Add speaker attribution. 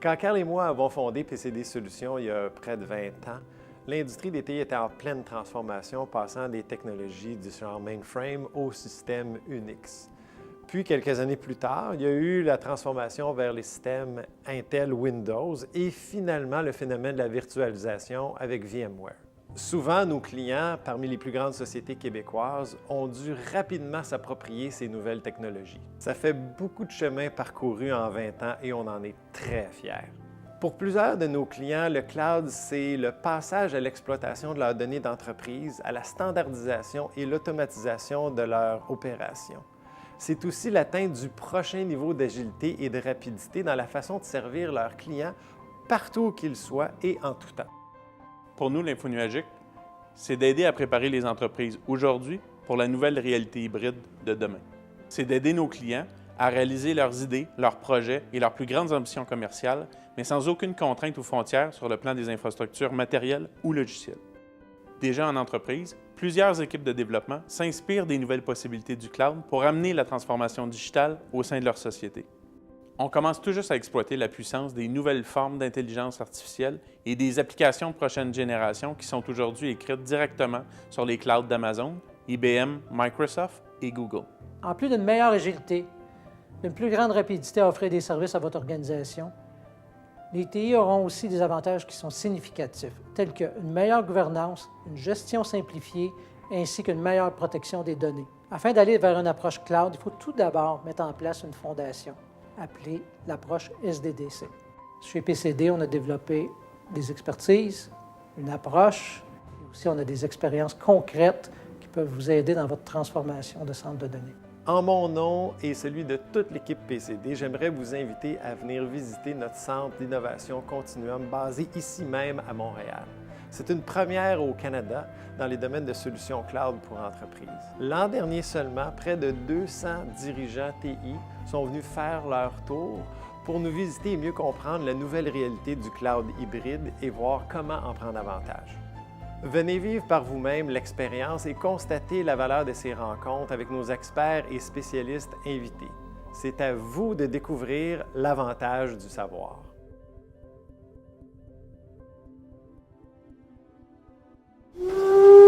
Speaker 1: Quand Carl et moi avons fondé PCD Solutions il y a près de 20 ans, l'industrie des TI était en pleine transformation, passant des technologies du genre mainframe au système Unix. Puis, quelques années plus tard, il y a eu la transformation vers les systèmes Intel Windows et finalement le phénomène de la virtualisation avec VMware. Souvent, nos clients, parmi les plus grandes sociétés québécoises, ont dû rapidement s'approprier ces nouvelles technologies. Ça fait beaucoup de chemin parcouru en 20 ans et on en est très fiers. Pour plusieurs de nos clients, le cloud, c'est le passage à l'exploitation de leurs données d'entreprise, à la standardisation et l'automatisation de leur opération. C'est aussi l'atteinte du prochain niveau d'agilité et de rapidité dans la façon de servir leurs clients partout où qu'ils soient et en tout temps.
Speaker 2: Pour nous, l'Infonuagique, c'est d'aider à préparer les entreprises aujourd'hui pour la nouvelle réalité hybride de demain. C'est d'aider nos clients à réaliser leurs idées, leurs projets et leurs plus grandes ambitions commerciales, mais sans aucune contrainte ou frontière sur le plan des infrastructures matérielles ou logicielles. Déjà en entreprise, plusieurs équipes de développement s'inspirent des nouvelles possibilités du cloud pour amener la transformation digitale au sein de leur société. On commence tout juste à exploiter la puissance des nouvelles formes d'intelligence artificielle et des applications de prochaine génération qui sont aujourd'hui écrites directement sur les clouds d'Amazon, IBM, Microsoft et Google.
Speaker 3: En plus d'une meilleure agilité, d'une plus grande rapidité à offrir des services à votre organisation, les TI auront aussi des avantages qui sont significatifs, tels qu'une meilleure gouvernance, une gestion simplifiée, ainsi qu'une meilleure protection des données. Afin d'aller vers une approche cloud, il faut tout d'abord mettre en place une fondation, appelée l'approche SDDC. Chez PCD, on a développé des expertises, une approche, et aussi on a des expériences concrètes qui peuvent vous aider dans votre transformation de centre de données.
Speaker 1: En mon nom et celui de toute l'équipe PCD, j'aimerais vous inviter à venir visiter notre centre d'innovation Continuum basé ici même à Montréal. C'est une première au Canada dans les domaines de solutions cloud pour entreprises. L'an dernier seulement, près de 200 dirigeants TI sont venus faire leur tour pour nous visiter et mieux comprendre la nouvelle réalité du cloud hybride et voir comment en prendre avantage. Venez vivre par vous-même l'expérience et constater la valeur de ces rencontres avec nos experts et spécialistes invités. C'est à vous de découvrir l'avantage du savoir.
Speaker 4: Thank you.